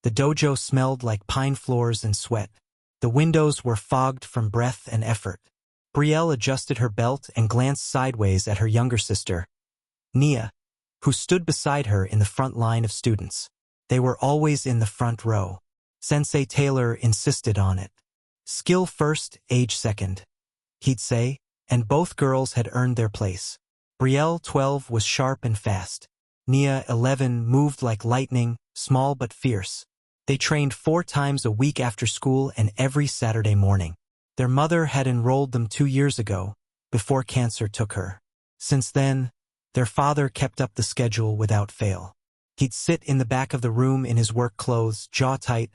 The dojo smelled like pine floors and sweat. The windows were fogged from breath and effort. Brielle adjusted her belt and glanced sideways at her younger sister, Nia, who stood beside her in the front line of students. They were always in the front row. Sensei Taylor insisted on it. Skill first, age second, he'd say, and both girls had earned their place. Brielle, 12, was sharp and fast. Nia, 11, moved like lightning, small but fierce. They trained 4 times a week after school and every Saturday morning. Their mother had enrolled them 2 years ago, before cancer took her. Since then, their father kept up the schedule without fail. He'd sit in the back of the room in his work clothes, jaw tight,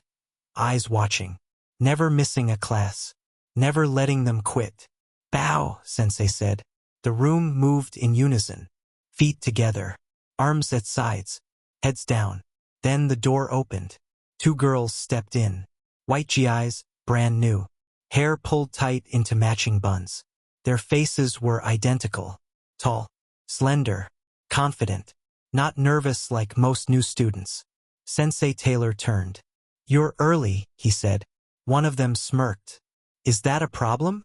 eyes watching, never missing a class, never letting them quit. Bow, Sensei said. The room moved in unison, feet together, arms at sides, heads down. Then the door opened. 2 girls stepped in. White GIs, brand new. Hair pulled tight into matching buns. Their faces were identical. Tall, slender, confident, not nervous like most new students. Sensei Taylor turned. "You're early," he said. One of them smirked. "Is that a problem?"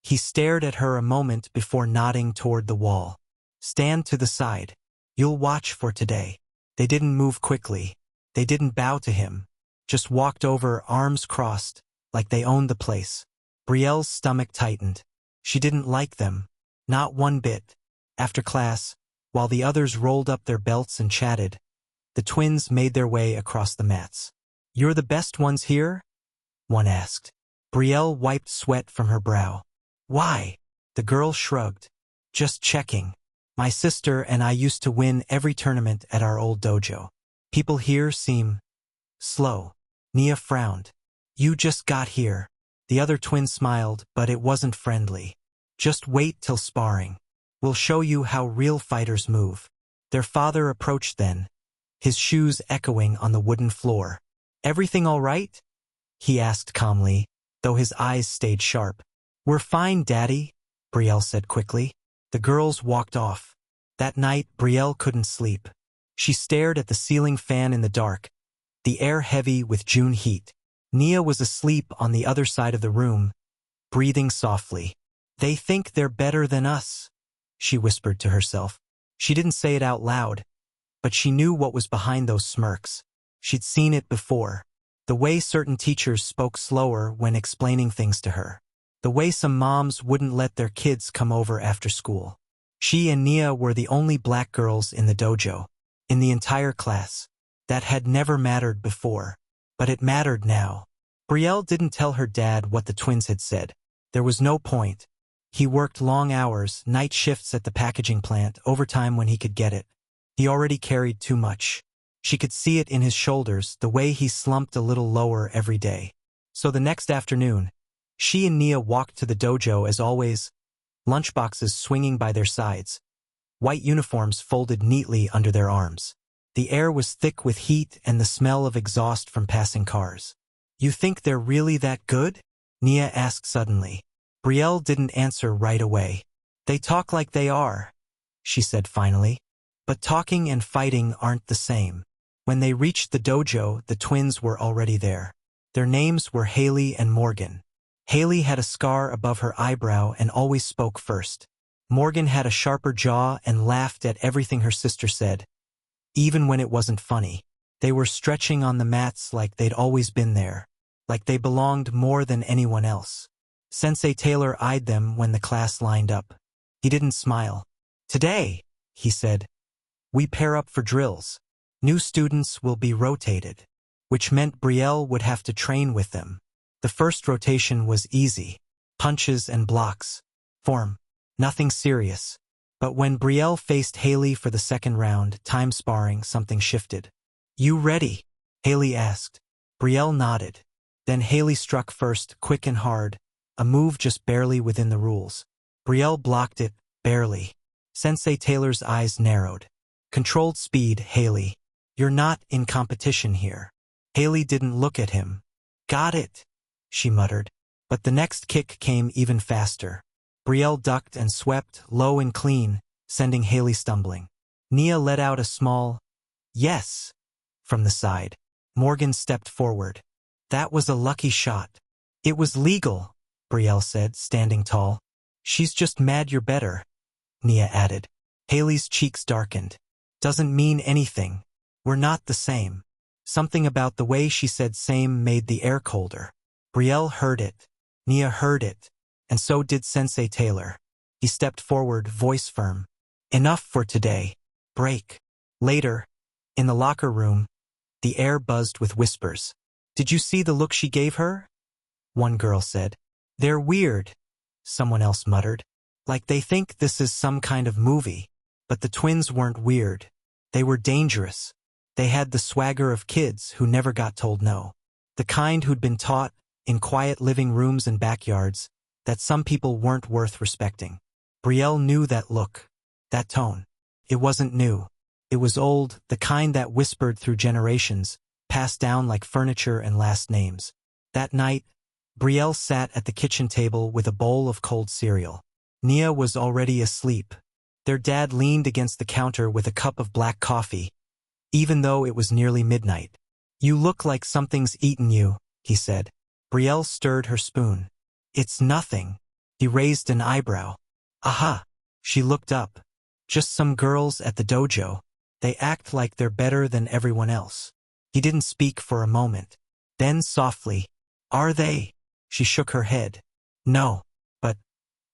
He stared at her a moment before nodding toward the wall. "Stand to the side. You'll watch for today." They didn't move quickly. They didn't bow to him. Just walked over, arms crossed, like they owned the place. Brielle's stomach tightened. She didn't like them. Not one bit. After class, while the others rolled up their belts and chatted, the twins made their way across the mats. "You're the best ones here?" one asked. Brielle wiped sweat from her brow. "Why?" The girl shrugged. "Just checking. My sister and I used to win every tournament at our old dojo. People here seem slow." Nia frowned. "You just got here." The other twin smiled, but it wasn't friendly. "Just wait till sparring. We'll show you how real fighters move." Their father approached then, his shoes echoing on the wooden floor. "Everything all right?" he asked calmly, though his eyes stayed sharp. "We're fine, Daddy," Brielle said quickly. The girls walked off. That night, Brielle couldn't sleep. She stared at the ceiling fan in the dark, the air heavy with June heat. Nia was asleep on the other side of the room, breathing softly. "They think they're better than us," she whispered to herself. She didn't say it out loud, but she knew what was behind those smirks. She'd seen it before. The way certain teachers spoke slower when explaining things to her. The way some moms wouldn't let their kids come over after school. She and Nia were the only black girls in the dojo, in the entire class. That had never mattered before, but it mattered now. Brielle didn't tell her dad what the twins had said. There was no point. He worked long hours, night shifts at the packaging plant, overtime when he could get it. He already carried too much. She could see it in his shoulders, the way he slumped a little lower every day. So the next afternoon, she and Nia walked to the dojo as always, lunchboxes swinging by their sides, white uniforms folded neatly under their arms. The air was thick with heat and the smell of exhaust from passing cars. "You think they're really that good?" Nia asked suddenly. Brielle didn't answer right away. "They talk like they are," she said finally. "But talking and fighting aren't the same." When they reached the dojo, the twins were already there. Their names were Haley and Morgan. Haley had a scar above her eyebrow and always spoke first. Morgan had a sharper jaw and laughed at everything her sister said, even when it wasn't funny. They were stretching on the mats like they'd always been there, like they belonged more than anyone else. Sensei Taylor eyed them when the class lined up. He didn't smile. "Today," he said, "we pair up for drills. New students will be rotated," which meant Brielle would have to train with them. The first rotation was easy. Punches and blocks. Form. Nothing serious. But when Brielle faced Haley for the second round, time sparring, something shifted. "You ready?" Haley asked. Brielle nodded. Then Haley struck first, quick and hard, a move just barely within the rules. Brielle blocked it, barely. Sensei Taylor's eyes narrowed. "Controlled speed, Haley. You're not in competition here." Haley didn't look at him. "Got it," she muttered. But the next kick came even faster. Brielle ducked and swept, low and clean, sending Haley stumbling. Nia let out a small, "Yes," from the side. Morgan stepped forward. That was a lucky shot. It was legal, Brielle said, standing tall. She's just mad you're better, Nia added. Haley's cheeks darkened. Doesn't mean anything. We're not the same. Something about the way she said same made the air colder. Brielle heard it. Nia heard it. And so did Sensei Taylor. He stepped forward, voice firm. Enough for today. Break. Later, in the locker room, the air buzzed with whispers. Did you see the look she gave her? One girl said. They're weird, someone else muttered. Like they think this is some kind of movie. But the twins weren't weird. They were dangerous. They had the swagger of kids who never got told no. The kind who'd been taught, in quiet living rooms and backyards, that some people weren't worth respecting. Brielle knew that look, that tone. It wasn't new. It was old, the kind that whispered through generations, passed down like furniture and last names. That night, Brielle sat at the kitchen table with a bowl of cold cereal. Nia was already asleep. Their dad leaned against the counter with a cup of black coffee, even though it was nearly midnight. You look like something's eaten you, he said. Brielle stirred her spoon. It's nothing. He raised an eyebrow. Aha! She looked up. Just some girls at the dojo. They act like they're better than everyone else. He didn't speak for a moment. Then softly, Are they? She shook her head. No, but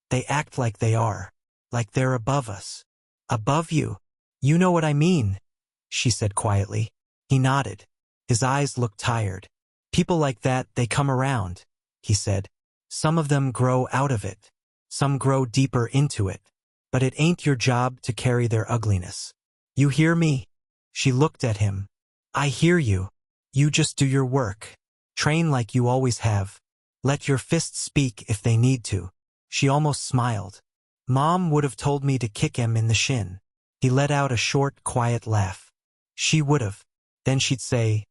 they act like they are. Like they're above us. Above you? You know what I mean, she said quietly. He nodded. His eyes looked tired. People like that, they come around, he said. Some of them grow out of it. Some grow deeper into it. But it ain't your job to carry their ugliness. You hear me? She looked at him. I hear you. You just do your work. Train like you always have. Let your fists speak if they need to. She almost smiled. Mom would have told me to kick him in the shin. He let out a short, quiet laugh. She would have. Then she'd say,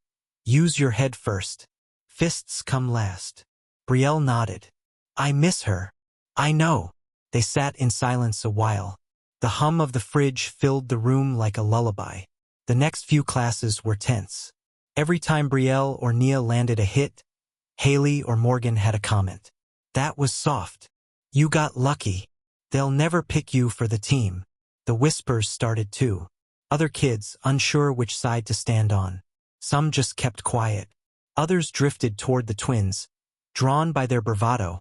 Use your head first. Fists come last. Brielle nodded. I miss her. I know. They sat in silence a while. The hum of the fridge filled the room like a lullaby. The next few classes were tense. Every time Brielle or Nia landed a hit, Haley or Morgan had a comment. That was soft. You got lucky. They'll never pick you for the team. The whispers started too. Other kids, unsure which side to stand on. Some just kept quiet. Others drifted toward the twins, drawn by their bravado,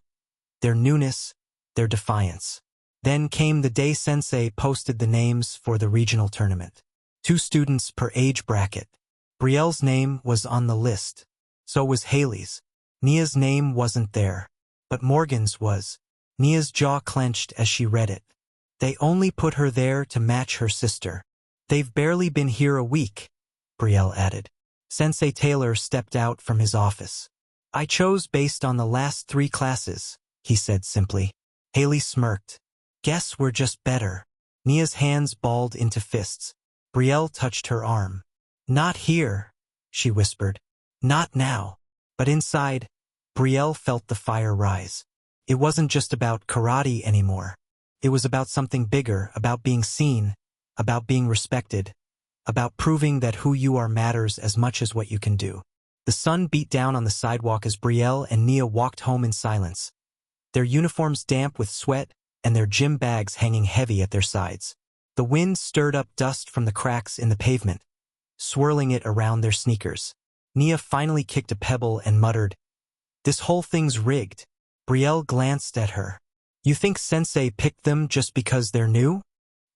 their newness, their defiance. Then came the day Sensei posted the names for the regional tournament. 2 students per age bracket. Brielle's name was on the list. So was Haley's. Nia's name wasn't there. But Morgan's was. Nia's jaw clenched as she read it. They only put her there to match her sister. They've barely been here a week, Brielle added. Sensei Taylor stepped out from his office. I chose based on the last 3 classes, he said simply. Haley smirked. Guess we're just better. Nia's hands balled into fists. Brielle touched her arm. Not here, she whispered. Not now. But inside, Brielle felt the fire rise. It wasn't just about karate anymore. It was about something bigger, about being seen, about being respected, about proving that who you are matters as much as what you can do. The sun beat down on the sidewalk as Brielle and Nia walked home in silence, their uniforms damp with sweat and their gym bags hanging heavy at their sides. The wind stirred up dust from the cracks in the pavement, swirling it around their sneakers. Nia finally kicked a pebble and muttered, This whole thing's rigged. Brielle glanced at her. You think Sensei picked them just because they're new?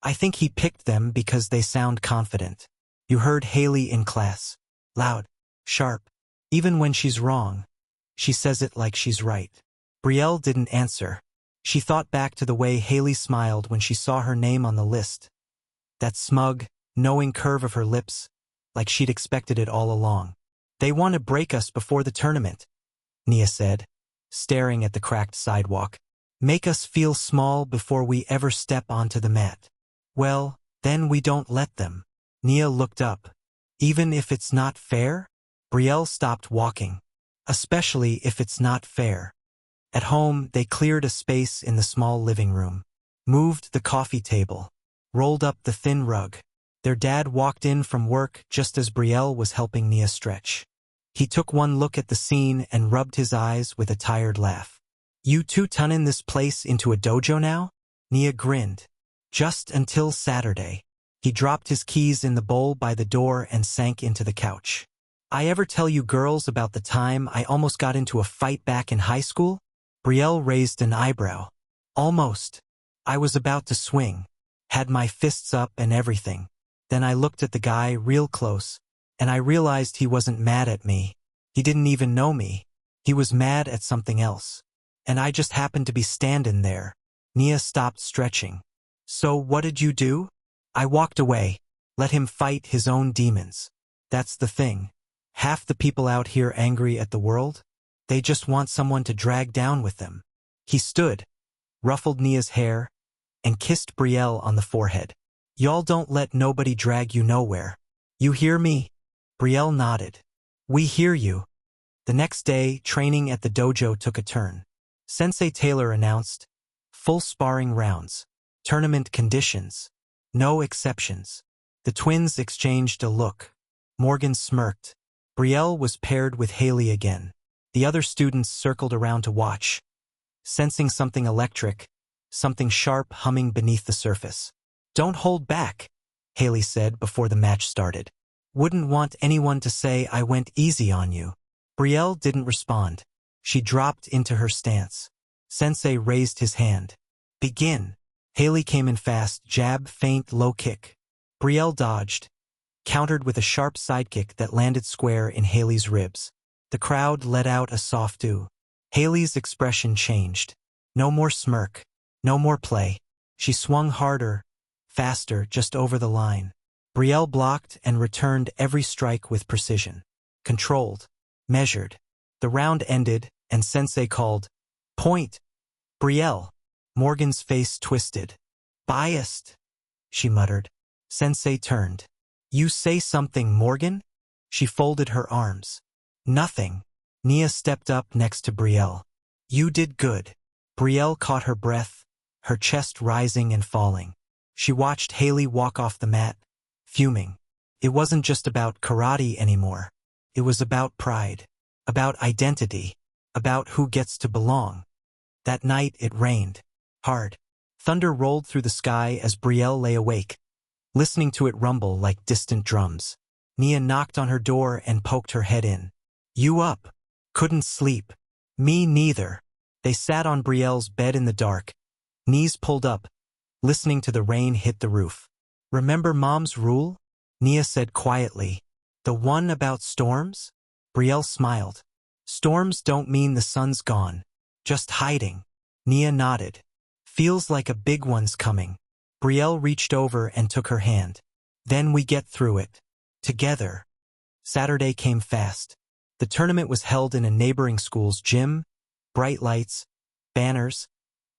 I think he picked them because they sound confident. You heard Haley in class. Loud, sharp. Even when she's wrong, she says it like she's right. Brielle didn't answer. She thought back to the way Haley smiled when she saw her name on the list. That smug, knowing curve of her lips, like she'd expected it all along. They want to break us before the tournament, Nia said, staring at the cracked sidewalk. Make us feel small before we ever step onto the mat. Well, then we don't let them. Nia looked up. Even if it's not fair? Brielle stopped walking. Especially if it's not fair. At home, they cleared a space in the small living room, moved the coffee table, rolled up the thin rug. Their dad walked in from work just as Brielle was helping Nia stretch. He took one look at the scene and rubbed his eyes with a tired laugh. You two turnin' this place into a dojo now? Nia grinned. Just until Saturday. He dropped his keys in the bowl by the door and sank into the couch. I ever tell you girls about the time I almost got into a fight back in high school? Brielle raised an eyebrow. Almost. I was about to swing. Had my fists up and everything. Then I looked at the guy real close, and I realized he wasn't mad at me. He didn't even know me. He was mad at something else. And I just happened to be standing there. Nia stopped stretching. So what did you do? I walked away. Let him fight his own demons. That's the thing. Half the people out here angry at the world? They just want someone to drag down with them. He stood, ruffled Nia's hair, and kissed Brielle on the forehead. Y'all don't let nobody drag you nowhere. You hear me? Brielle nodded. We hear you. The next day, training at the dojo took a turn. Sensei Taylor announced, full sparring rounds, tournament conditions, no exceptions. The twins exchanged a look. Morgan smirked. Brielle was paired with Haley again. The other students circled around to watch, sensing something electric, something sharp humming beneath the surface. Don't hold back, Haley said before the match started. Wouldn't want anyone to say I went easy on you. Brielle didn't respond. She dropped into her stance. Sensei raised his hand. Begin. Haley came in fast, jab, feint, low kick. Brielle dodged, countered with a sharp sidekick that landed square in Haley's ribs. The crowd let out a soft ooh. Haley's expression changed. No more smirk. No more play. She swung harder, faster, just over the line. Brielle blocked and returned every strike with precision. Controlled. Measured. The round ended, and Sensei called, point. Brielle. Morgan's face twisted. Biased, she muttered. Sensei turned. You say something, Morgan? She folded her arms. Nothing. Nia stepped up next to Brielle. You did good. Brielle caught her breath, her chest rising and falling. She watched Haley walk off the mat, fuming. It wasn't just about karate anymore. It was about pride, about identity, about who gets to belong. That night it rained. Hard. Thunder rolled through the sky as Brielle lay awake, listening to it rumble like distant drums. Nia knocked on her door and poked her head in. You up? Couldn't sleep. Me neither. They sat on Brielle's bed in the dark, knees pulled up, listening to the rain hit the roof. Remember Mom's rule? Nia said quietly. The one about storms? Brielle smiled. Storms don't mean the sun's gone. Just hiding. Nia nodded. Feels like a big one's coming. Brielle reached over and took her hand. Then we get through it. Together. Saturday came fast. The tournament was held in a neighboring school's gym, bright lights, banners,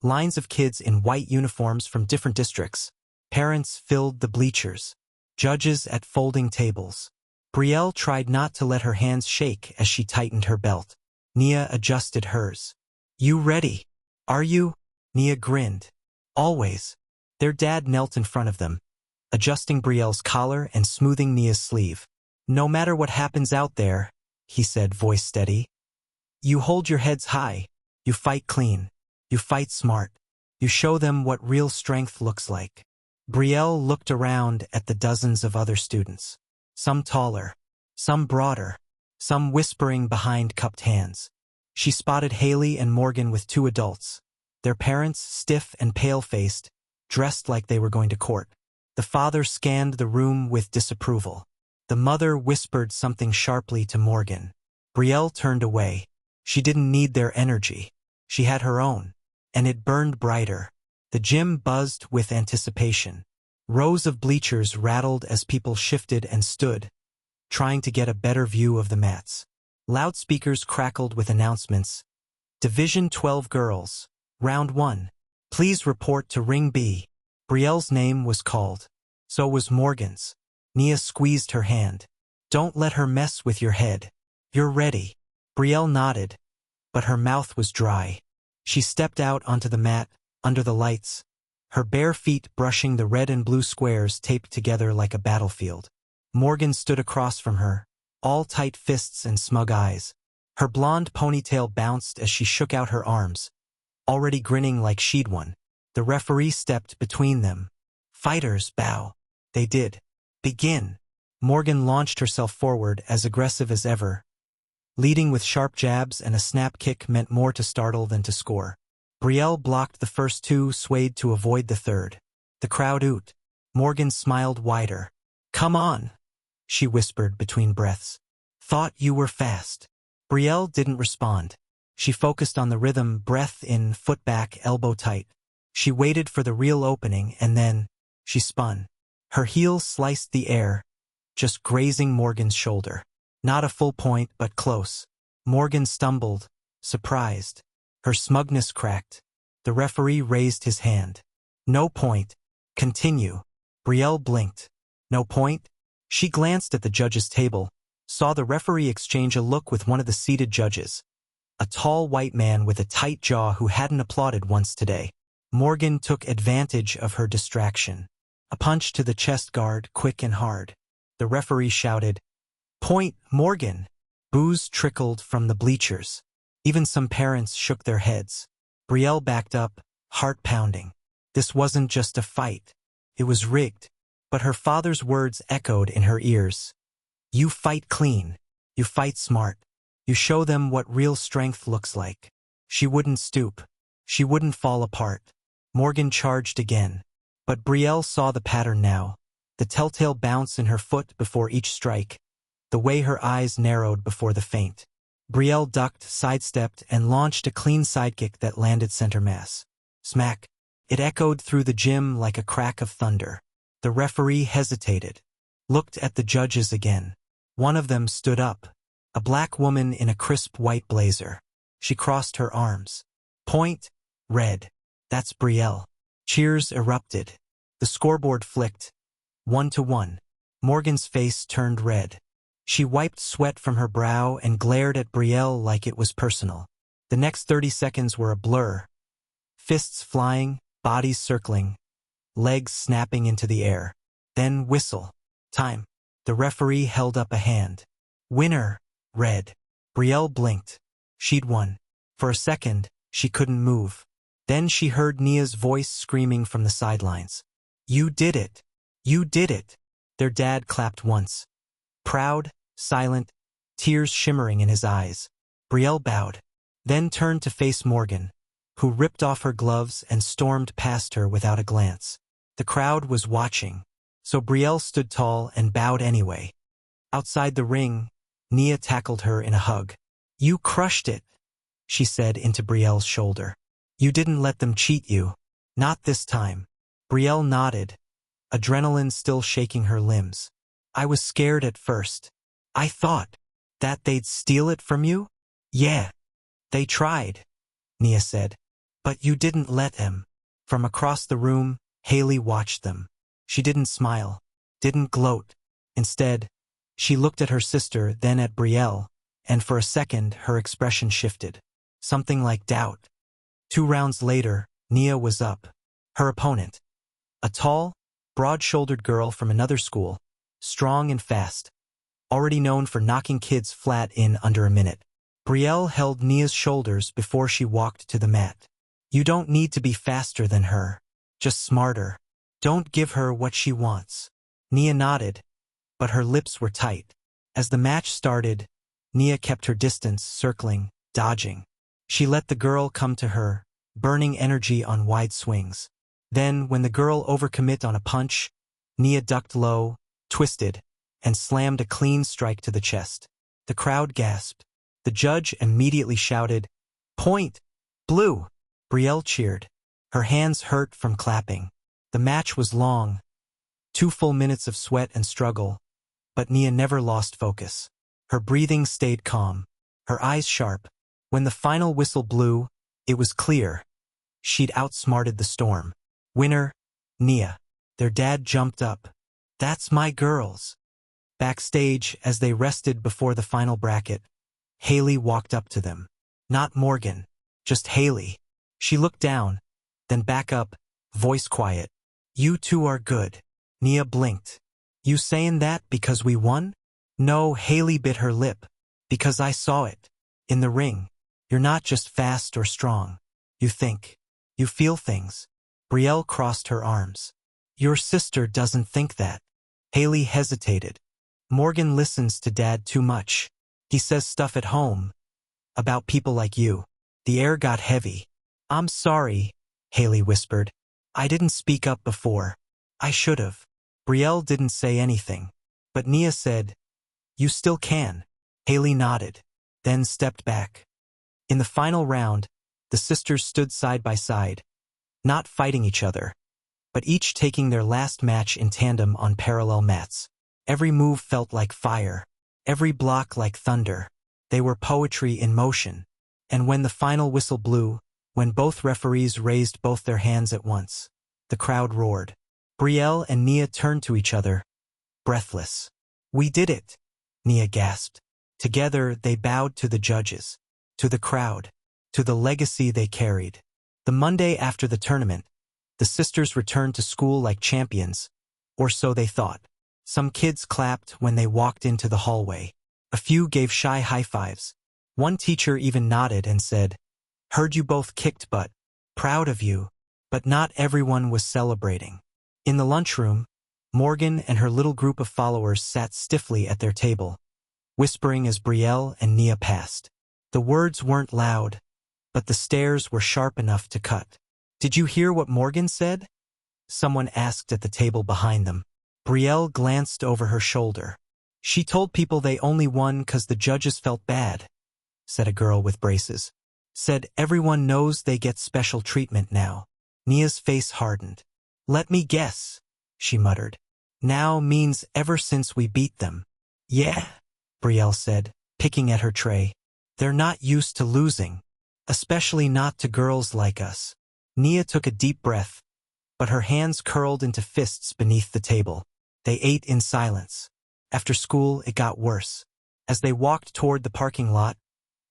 lines of kids in white uniforms from different districts. Parents filled the bleachers. Judges at folding tables. Brielle tried not to let her hands shake as she tightened her belt. Nia adjusted hers. You ready? Are you? Nia grinned. Always. Their dad knelt in front of them, adjusting Brielle's collar and smoothing Nia's sleeve. No matter what happens out there, he said, voice steady. You hold your heads high. You fight clean. You fight smart. You show them what real strength looks like. Brielle looked around at the dozens of other students. Some taller, some broader, some whispering behind cupped hands. She spotted Haley and Morgan with two adults, their parents stiff and pale-faced, dressed like they were going to court. The father scanned the room with disapproval. The mother whispered something sharply to Morgan. Brielle turned away. She didn't need their energy. She had her own, and it burned brighter. The gym buzzed with anticipation. Rows of bleachers rattled as people shifted and stood, trying to get a better view of the mats. Loudspeakers crackled with announcements. Division 12 girls, round 1. Please report to Ring B. Brielle's name was called. So was Morgan's. Nia squeezed her hand. Don't let her mess with your head. You're ready. Brielle nodded, but her mouth was dry. She stepped out onto the mat, under the lights, her bare feet brushing the red and blue squares taped together like a battlefield. Morgan stood across from her, all tight fists and smug eyes. Her blonde ponytail bounced as she shook out her arms, already grinning like she'd won. The referee stepped between them. Fighters, bow. They did. Begin. Morgan launched herself forward, as aggressive as ever. Leading with sharp jabs and a snap kick meant more to startle than to score. Brielle blocked the first two, swayed to avoid the third. The crowd oot. Morgan smiled wider. Come on, she whispered between breaths. Thought you were fast. Brielle didn't respond. She focused on the rhythm, breath in, foot back, elbow tight. She waited for the real opening, and then she spun. Her heel sliced the air, just grazing Morgan's shoulder. Not a full point, but close. Morgan stumbled, surprised. Her smugness cracked. The referee raised his hand. No point. Continue. Brielle blinked. No point? She glanced at the judges' table, saw the referee exchange a look with one of the seated judges. A tall white man with a tight jaw who hadn't applauded once today. Morgan took advantage of her distraction. A punch to the chest guard, quick and hard. The referee shouted, Point, Morgan! Boos trickled from the bleachers. Even some parents shook their heads. Brielle backed up, heart pounding. This wasn't just a fight. It was rigged. But her father's words echoed in her ears. You fight clean. You fight smart. You show them what real strength looks like. She wouldn't stoop. She wouldn't fall apart. Morgan charged again. But Brielle saw the pattern now. The telltale bounce in her foot before each strike. The way her eyes narrowed before the feint. Brielle ducked, sidestepped, and launched a clean sidekick that landed center mass. Smack. It echoed through the gym like a crack of thunder. The referee hesitated. Looked at the judges again. One of them stood up. A black woman in a crisp white blazer. She crossed her arms. Point. Red. That's Brielle. Cheers erupted. The scoreboard flicked. 1-1. Morgan's face turned red. She wiped sweat from her brow and glared at Brielle like it was personal. The next 30 seconds were a blur. Fists flying, bodies circling, legs snapping into the air. Then whistle. Time. The referee held up a hand. Winner. Red. Brielle blinked. She'd won. For a second, she couldn't move. Then she heard Nia's voice screaming from the sidelines. You did it. You did it. Their dad clapped once. Proud, silent, tears shimmering in his eyes. Brielle bowed, then turned to face Morgan, who ripped off her gloves and stormed past her without a glance. The crowd was watching, so Brielle stood tall and bowed anyway. Outside the ring, Nia tackled her in a hug. You crushed it, she said into Brielle's shoulder. You didn't let them cheat you. Not this time. Brielle nodded, adrenaline still shaking her limbs. I was scared at first. I thought that they'd steal it from you? Yeah. They tried, Nia said. But you didn't let them. From across the room, Haley watched them. She didn't smile, didn't gloat. Instead, she looked at her sister, then at Brielle, and for a second her expression shifted. Something like doubt. 2 rounds later, Nia was up. Her opponent. A tall, broad-shouldered girl from another school, strong and fast, already known for knocking kids flat in under a minute. Brielle held Nia's shoulders before she walked to the mat. You don't need to be faster than her, just smarter. Don't give her what she wants. Nia nodded, but her lips were tight. As the match started, Nia kept her distance, circling, dodging. She let the girl come to her, burning energy on wide swings. Then, when the girl overcommit on a punch, Nia ducked low, twisted, and slammed a clean strike to the chest. The crowd gasped. The judge immediately shouted, Point! Blue! Brielle cheered. Her hands hurt from clapping. The match was long. 2 full minutes of sweat and struggle, but Nia never lost focus. Her breathing stayed calm, her eyes sharp. When the final whistle blew, it was clear. She'd outsmarted the storm. Winner, Nia. Their dad jumped up. That's my girls. Backstage, as they rested before the final bracket, Haley walked up to them. Not Morgan, just Haley. She looked down, then back up, voice quiet. You two are good. Nia blinked. You saying that because we won? No, Haley bit her lip. Because I saw it. In the ring. You're not just fast or strong. You think. You feel things. Brielle crossed her arms. Your sister doesn't think that. Haley hesitated. Morgan listens to Dad too much. He says stuff at home. About people like you. The air got heavy. I'm sorry, Haley whispered. I didn't speak up before. I should've. Brielle didn't say anything. But Nia said, you still can. Haley nodded, then stepped back. In the final round, the sisters stood side by side, not fighting each other, but each taking their last match in tandem on parallel mats. Every move felt like fire, every block like thunder. They were poetry in motion. And when the final whistle blew, when both referees raised both their hands at once, the crowd roared. Brielle and Nia turned to each other, breathless. We did it, Nia gasped. Together they bowed to the judges, to the crowd, to the legacy they carried. The Monday after the tournament, the sisters returned to school like champions, or so they thought. Some kids clapped when they walked into the hallway. A few gave shy high fives. One teacher even nodded and said, heard you both kicked butt. Proud of you. But not everyone was celebrating. In the lunchroom, Morgan and her little group of followers sat stiffly at their table, whispering as Brielle and Nia passed. The words weren't loud, but the stares were sharp enough to cut. Did you hear what Morgan said? Someone asked at the table behind them. Brielle glanced over her shoulder. She told people they only won 'cause the judges felt bad, said a girl with braces. Said everyone knows they get special treatment now. Nia's face hardened. Let me guess, she muttered. Now means ever since we beat them. Yeah, Brielle said, picking at her tray. They're not used to losing, especially not to girls like us. Nia took a deep breath, but her hands curled into fists beneath the table. They ate in silence. After school, it got worse. As they walked toward the parking lot,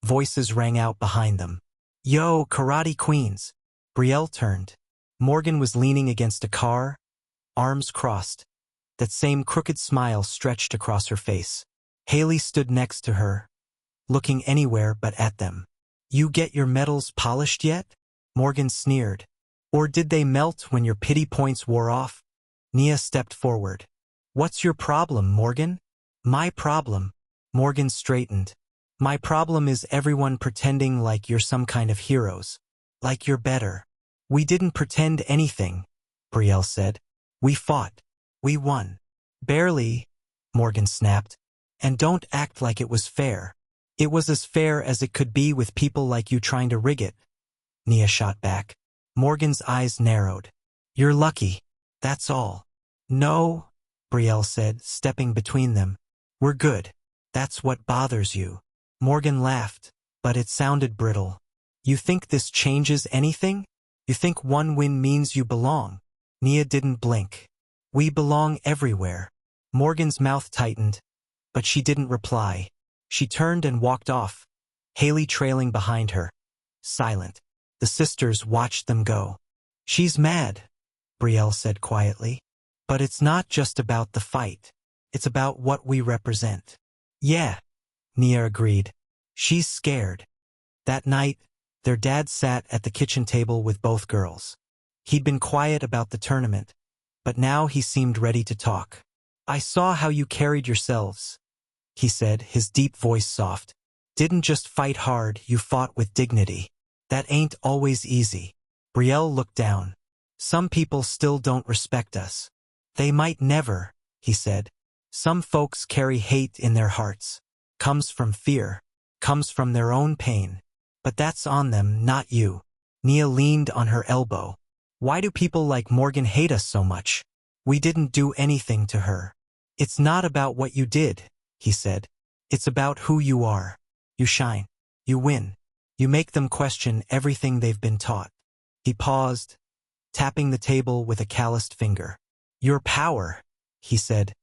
voices rang out behind them. Yo, karate queens. Brielle turned. Morgan was leaning against a car, arms crossed. That same crooked smile stretched across her face. Haley stood next to her, looking anywhere but at them. You get your medals polished yet? Morgan sneered. Or did they melt when your pity points wore off? Nia stepped forward. What's your problem, Morgan? My problem. Morgan straightened. My problem is everyone pretending like you're some kind of heroes. Like you're better. We didn't pretend anything, Brielle said. We fought. We won. Barely, Morgan snapped. And don't act like it was fair. It was as fair as it could be with people like you trying to rig it. Nia shot back. Morgan's eyes narrowed. You're lucky. That's all. No, Brielle said, stepping between them. We're good. That's what bothers you. Morgan laughed, but it sounded brittle. You think this changes anything? You think one win means you belong? Nia didn't blink. We belong everywhere. Morgan's mouth tightened, but she didn't reply. She turned and walked off, Haley trailing behind her. Silent. The sisters watched them go. She's mad, Brielle said quietly. But it's not just about the fight. It's about what we represent. Yeah, Nia agreed. She's scared. That night, their dad sat at the kitchen table with both girls. He'd been quiet about the tournament, but now he seemed ready to talk. I saw how you carried yourselves, he said, his deep voice soft. Didn't just fight hard, you fought with dignity. That ain't always easy. Brielle looked down. Some people still don't respect us. They might never, he said. Some folks carry hate in their hearts. Comes from fear. Comes from their own pain. But that's on them, not you. Nia leaned on her elbow. Why do people like Morgan hate us so much? We didn't do anything to her. It's not about what you did, he said. It's about who you are. You shine. You win. You make them question everything they've been taught. He paused, tapping the table with a calloused finger. Your power, he said,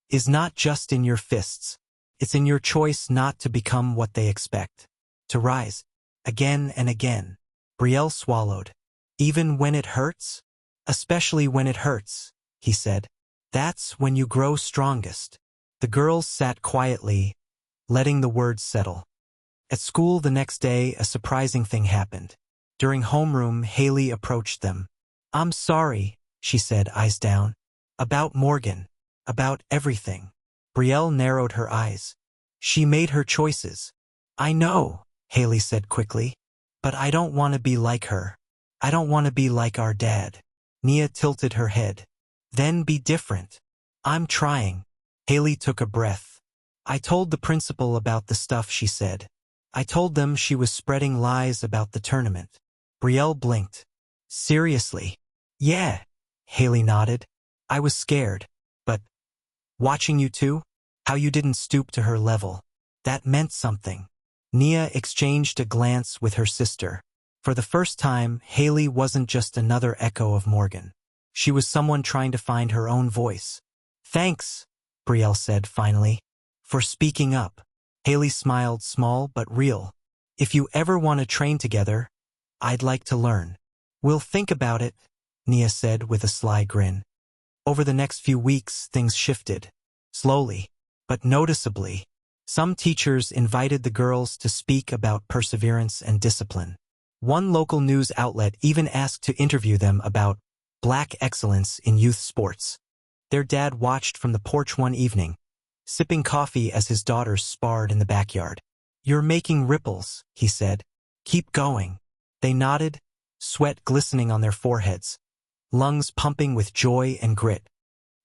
is not just in your fists. It's in your choice not to become what they expect. To rise. Again and again. Brielle swallowed. Even when it hurts? Especially when it hurts, he said. That's when you grow strongest. The girls sat quietly, letting the words settle. At school the next day, a surprising thing happened. During homeroom, Haley approached them. "I'm sorry," she said, eyes down. "About Morgan. About everything." Brielle narrowed her eyes. "She made her choices." "I know," Haley said quickly. "But I don't want to be like her. I don't want to be like our dad." Nia tilted her head. "Then be different." "I'm trying." Haley took a breath. "I told the principal about the stuff," she said. "I told them she was spreading lies about the tournament." Brielle blinked. "Seriously?" "Yeah," Haley nodded. "I was scared. But watching you two, how you didn't stoop to her level, that meant something." Nia exchanged a glance with her sister. For the first time, Haley wasn't just another echo of Morgan. She was someone trying to find her own voice. "Thanks," Brielle said finally, "for speaking up." Haley smiled, small but real. "If you ever want to train together, I'd like to learn." "We'll think about it," Nia said with a sly grin. Over the next few weeks, things shifted. Slowly, but noticeably. Some teachers invited the girls to speak about perseverance and discipline. One local news outlet even asked to interview them about Black excellence in youth sports. Their dad watched from the porch one evening, sipping coffee as his daughters sparred in the backyard. "You're making ripples," he said. "Keep going." They nodded, sweat glistening on their foreheads, lungs pumping with joy and grit.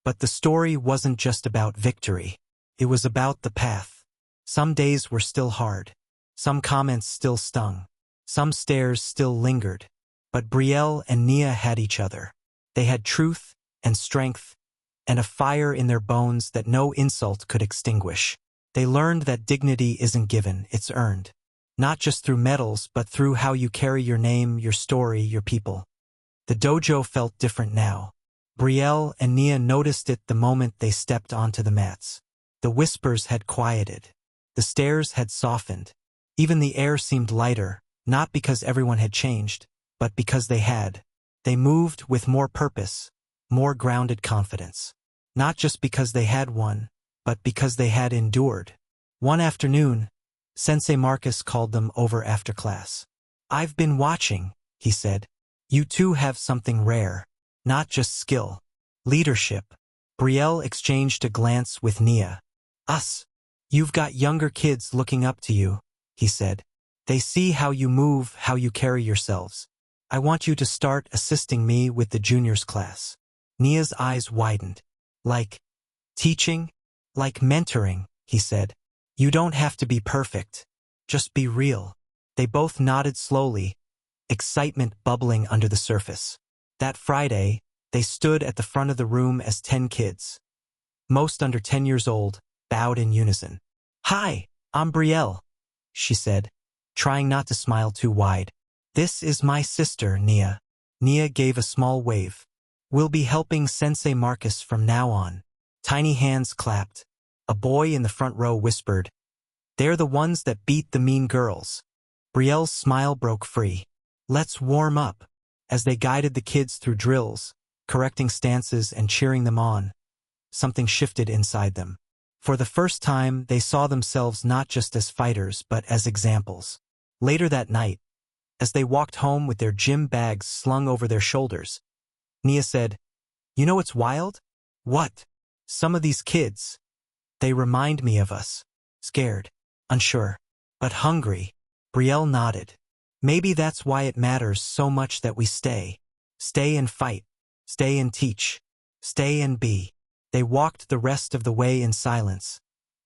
But the story wasn't just about victory. It was about the path. Some days were still hard. Some comments still stung. Some stares still lingered. But Brielle and Nia had each other. They had truth and strength and a fire in their bones that no insult could extinguish. They learned that dignity isn't given, it's earned. Not just through medals, but through how you carry your name, your story, your people. The dojo felt different now. Brielle and Nia noticed it the moment they stepped onto the mats. The whispers had quieted. The stares had softened. Even the air seemed lighter, not because everyone had changed, but because they had. They moved with more purpose, more grounded confidence. Not just because they had won, but because they had endured. One afternoon, Sensei Marcus called them over after class. "I've been watching," he said. "You two have something rare. Not just skill. Leadership." Brielle exchanged a glance with Nia. "Us. You've got younger kids looking up to you," he said. "They see how you move, how you carry yourselves. I want you to start assisting me with the juniors class." Nia's eyes widened. "Like teaching? Like mentoring," he said. "You don't have to be perfect. Just be real." They both nodded slowly, excitement bubbling under the surface. That Friday, they stood at the front of the room as 10 kids. Most under 10 years old, bowed in unison. "Hi, I'm Brielle," she said, trying not to smile too wide. "This is my sister, Nia." Nia gave a small wave. "We'll be helping Sensei Marcus from now on." Tiny hands clapped. A boy in the front row whispered, "They're the ones that beat the mean girls." Brielle's smile broke free. "Let's warm up." As they guided the kids through drills, correcting stances and cheering them on, something shifted inside them. For the first time, they saw themselves not just as fighters, but as examples. Later that night, as they walked home with their gym bags slung over their shoulders, Nia said, "You know what's wild?" "What?" "Some of these kids, they remind me of us. Scared, unsure, but hungry." Brielle nodded. "Maybe that's why it matters so much that we stay. Stay and fight. Stay and teach. Stay and be." They walked the rest of the way in silence,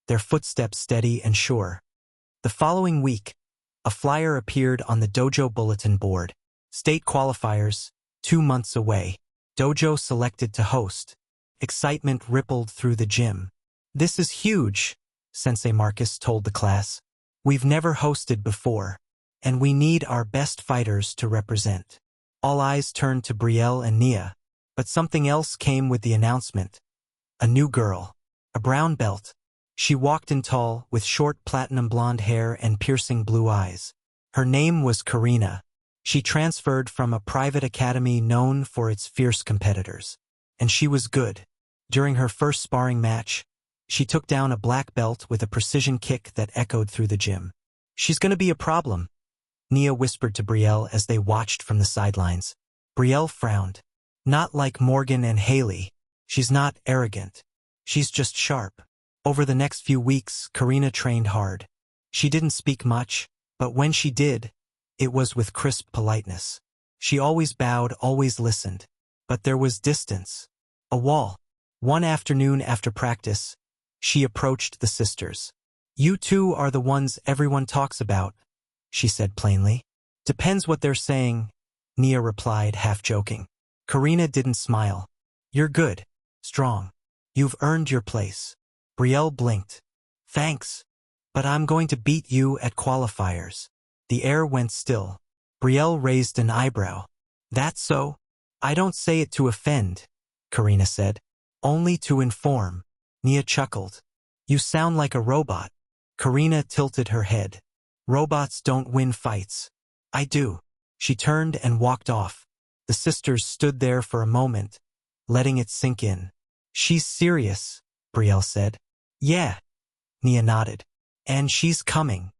their footsteps steady and sure. The following week, a flyer appeared on the dojo bulletin board. State qualifiers, 2 months away. Dojo selected to host. Excitement rippled through the gym. "This is huge," Sensei Marcus told the class. "We've never hosted before, and we need our best fighters to represent." All eyes turned to Brielle and Nia, but something else came with the announcement. A new girl. A brown belt. She walked in tall, with short platinum blonde hair and piercing blue eyes. Her name was Karina. She transferred from a private academy known for its fierce competitors. And she was good. During her first sparring match, She took down a black belt with a precision kick that echoed through the gym. She's gonna be a problem, Nia whispered to Brielle as they watched from the sidelines. Brielle frowned. Not like Morgan and Haley. She's not arrogant. She's just sharp. Over the next few weeks, Karina trained hard. She didn't speak much, but when she did, it was with crisp politeness. She always bowed, always listened. But there was distance. A wall. One afternoon after practice, she approached the sisters. You two are the ones everyone talks about, she said plainly. Depends what they're saying, Nia replied, half joking. Karina didn't smile. You're good. Strong. You've earned your place. Brielle blinked. Thanks. But I'm going to beat you at qualifiers. The air went still. Brielle raised an eyebrow. That's so? I don't say it to offend, Karina said. Only to inform. Nia chuckled. You sound like a robot. Karina tilted her head. Robots don't win fights. I do. She turned and walked off. The sisters stood there for a moment, letting it sink in. She's serious, Brielle said. Yeah, Nia nodded. And she's coming.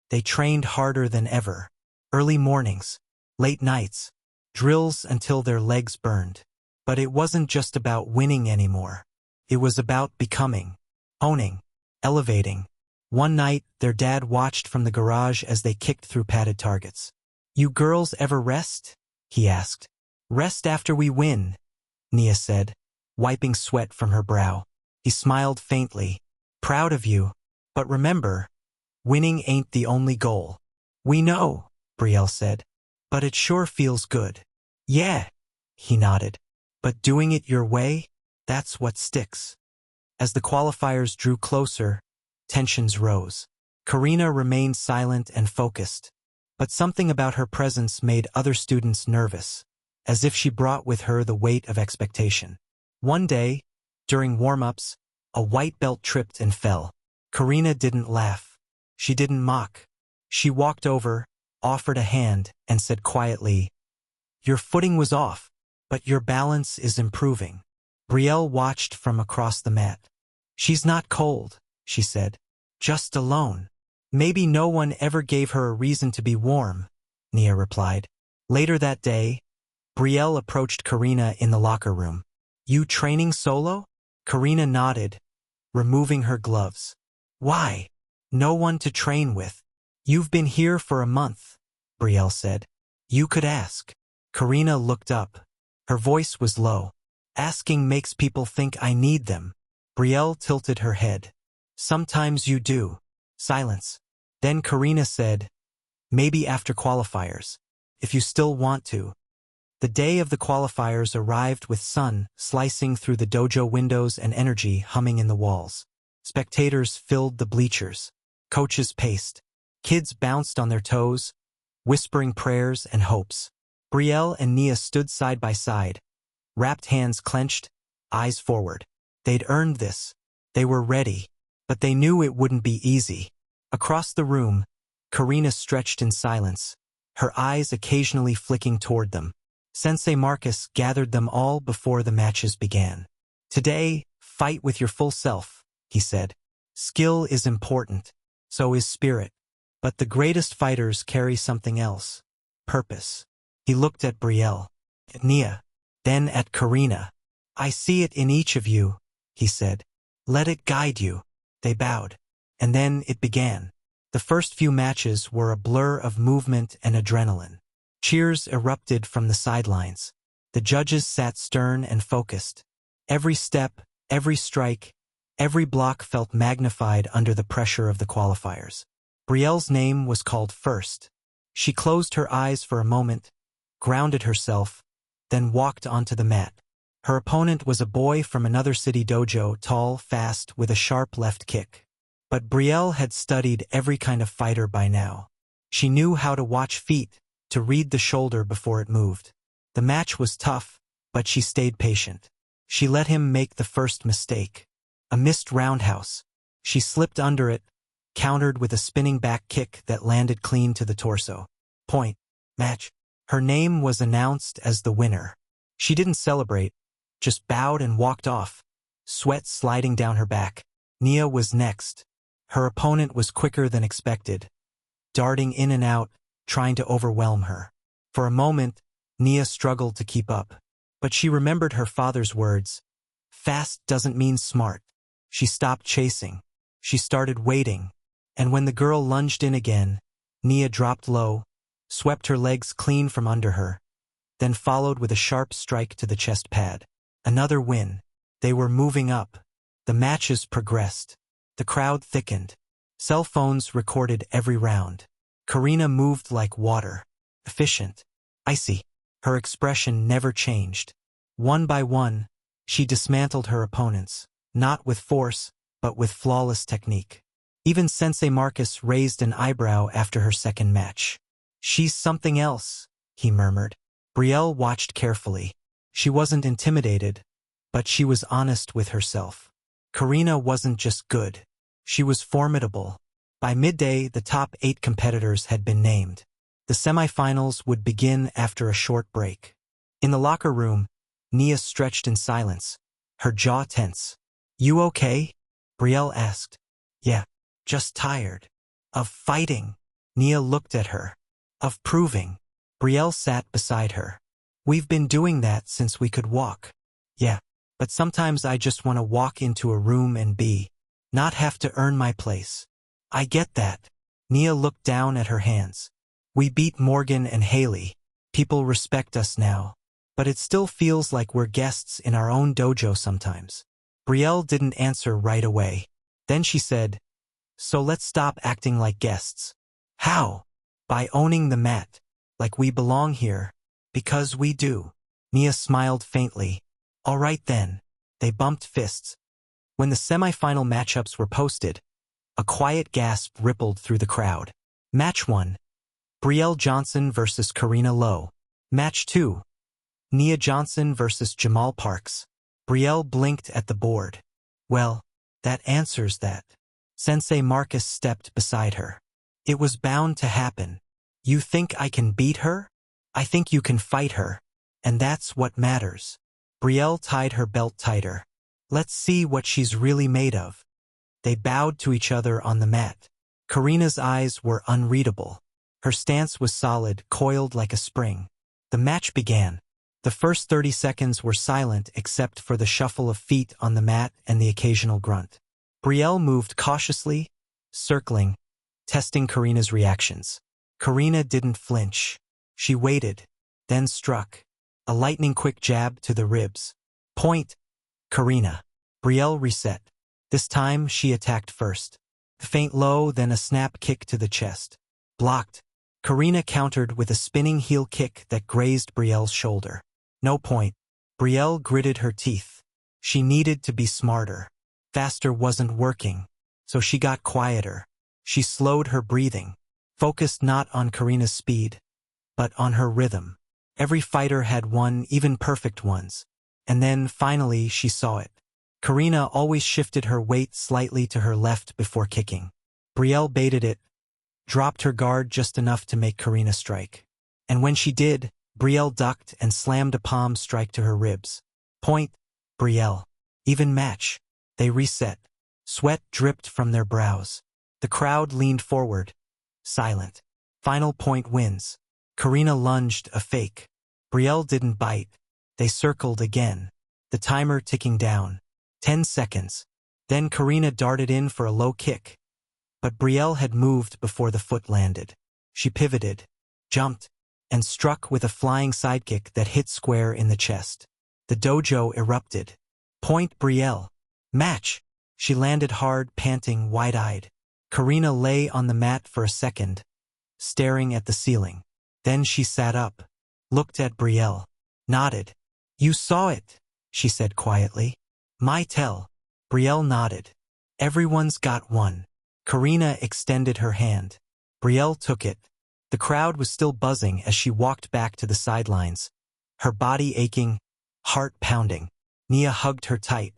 They trained harder than ever. Early mornings, late nights, drills until their legs burned. But it wasn't just about winning anymore. It was about becoming, owning, elevating. One night, their dad watched from the garage as they kicked through padded targets. You girls ever rest? He asked. Rest after we win, Nia said, wiping sweat from her brow. He smiled faintly. Proud of you. But remember, winning ain't the only goal. We know, Brielle said. But it sure feels good. Yeah, he nodded. But doing it your way, that's what sticks. As the qualifiers drew closer, tensions rose. Karina remained silent and focused. But something about her presence made other students nervous, as if she brought with her the weight of expectation. One day, during warm-ups, a white belt tripped and fell. Karina didn't laugh. She didn't mock. She walked over, offered a hand, and said quietly, Your footing was off, but your balance is improving. Brielle watched from across the mat. She's not cold, she said. Just alone. Maybe no one ever gave her a reason to be warm, Nia replied. Later that day, Brielle approached Karina in the locker room. You training solo? Karina nodded, removing her gloves. Why? No one to train with. You've been here for a month, Brielle said. You could ask. Karina looked up. Her voice was low. Asking makes people think I need them. Brielle tilted her head. Sometimes you do. Silence. Then Karina said, Maybe after qualifiers. If you still want to. The day of the qualifiers arrived with sun slicing through the dojo windows and energy humming in the walls. Spectators filled the bleachers. Coaches paced. Kids bounced on their toes, whispering prayers and hopes. Brielle and Nia stood side by side, wrapped hands clenched, eyes forward. They'd earned this. They were ready. But they knew it wouldn't be easy. Across the room, Karina stretched in silence, her eyes occasionally flicking toward them. Sensei Marcus gathered them all before the matches began. Today, fight with your full self, he said. Skill is important. So is spirit. But the greatest fighters carry something else. Purpose. He looked at Brielle, at Nia, then at Karina. I see it in each of you, he said. Let it guide you. They bowed. And then it began. The first few matches were a blur of movement and adrenaline. Cheers erupted from the sidelines. The judges sat stern and focused. Every step, every strike, every block felt magnified under the pressure of the qualifiers. Brielle's name was called first. She closed her eyes for a moment, grounded herself, then walked onto the mat. Her opponent was a boy from another city dojo, tall, fast, with a sharp left kick. But Brielle had studied every kind of fighter by now. She knew how to watch feet, to read the shoulder before it moved. The match was tough, but she stayed patient. She let him make the first mistake. A missed roundhouse. She slipped under it, countered with a spinning back kick that landed clean to the torso. Point. Match. Her name was announced as the winner. She didn't celebrate, just bowed and walked off, sweat sliding down her back. Nia was next. Her opponent was quicker than expected, darting in and out, trying to overwhelm her. For a moment, Nia struggled to keep up. But she remembered her father's words. Fast doesn't mean smart. She stopped chasing. She started waiting. And when the girl lunged in again, Nia dropped low, swept her legs clean from under her, then followed with a sharp strike to the chest pad. Another win. They were moving up. The matches progressed. The crowd thickened. Cell phones recorded every round. Karina moved like water. Efficient. Icy. Her expression never changed. One by one, she dismantled her opponents, not with force, but with flawless technique. Even Sensei Marcus raised an eyebrow after her second match. She's something else, he murmured. Brielle watched carefully. She wasn't intimidated, but she was honest with herself. Karina wasn't just good. She was formidable. By midday, the top 8 competitors had been named. The semifinals would begin after a short break. In the locker room, Nia stretched in silence, her jaw tense. You okay? Brielle asked. Yeah, just tired. Of fighting. Nia looked at her. Of proving. Brielle sat beside her. We've been doing that since we could walk. Yeah, but sometimes I just want to walk into a room and not have to earn my place. I get that. Nia looked down at her hands. We beat Morgan and Haley. People respect us now. But it still feels like we're guests in our own dojo sometimes. Brielle didn't answer right away. Then she said, so let's stop acting like guests. How? By owning the mat. Like we belong here. Because we do. Nia smiled faintly. All right then. They bumped fists. When the semifinal matchups were posted, a quiet gasp rippled through the crowd. Match 1. Brielle Johnson versus Karina Lowe. Match 2. Nia Johnson versus Jamal Parks. Brielle blinked at the board. Well, that answers that. Sensei Marcus stepped beside her. It was bound to happen. You think I can beat her? I think you can fight her. And that's what matters. Brielle tied her belt tighter. Let's see what she's really made of. They bowed to each other on the mat. Karina's eyes were unreadable. Her stance was solid, coiled like a spring. The match began. The first 30 seconds were silent except for the shuffle of feet on the mat and the occasional grunt. Brielle moved cautiously, circling, testing Karina's reactions. Karina didn't flinch. She waited, then struck. A lightning-quick jab to the ribs. Point. Karina. Brielle reset. This time she attacked first. A feint low, then a snap kick to the chest. Blocked. Karina countered with a spinning heel kick that grazed Brielle's shoulder. No point. Brielle gritted her teeth. She needed to be smarter. Faster wasn't working, so she got quieter. She slowed her breathing, focused not on Karina's speed, but on her rhythm. Every fighter had one, even perfect ones. And then, finally, she saw it. Karina always shifted her weight slightly to her left before kicking. Brielle baited it, dropped her guard just enough to make Karina strike. And when she did, Brielle ducked and slammed a palm strike to her ribs. Point. Brielle. Even match. They reset. Sweat dripped from their brows. The crowd leaned forward. Silent. Final point wins. Karina lunged a fake. Brielle didn't bite. They circled again. The timer ticking down. 10 seconds. Then Karina darted in for a low kick. But Brielle had moved before the foot landed. She pivoted, jumped, and struck with a flying sidekick that hit square in the chest. The dojo erupted. Point Brielle. Match. She landed hard, panting, wide-eyed. Karina lay on the mat for a second, staring at the ceiling. Then she sat up, looked at Brielle, nodded. You saw it, she said quietly. My tell. Brielle nodded. Everyone's got one. Karina extended her hand. Brielle took it. The crowd was still buzzing as she walked back to the sidelines, her body aching, heart pounding. Nia hugged her tight.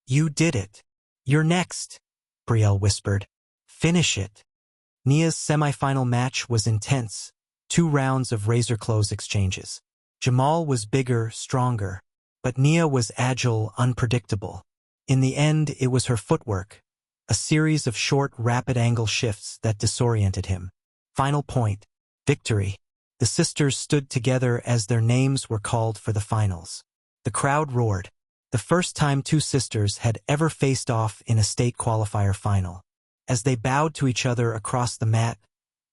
You did it. You're next, Brielle whispered. Finish it. Nia's semifinal match was intense. 2 rounds of razor-close exchanges. Jamal was bigger, stronger, but Nia was agile, unpredictable. In the end, it was her footwork, a series of short, rapid-angle shifts that disoriented him. Final point. Victory. The sisters stood together as their names were called for the finals. The crowd roared. The first time two sisters had ever faced off in a state qualifier final. As they bowed to each other across the mat,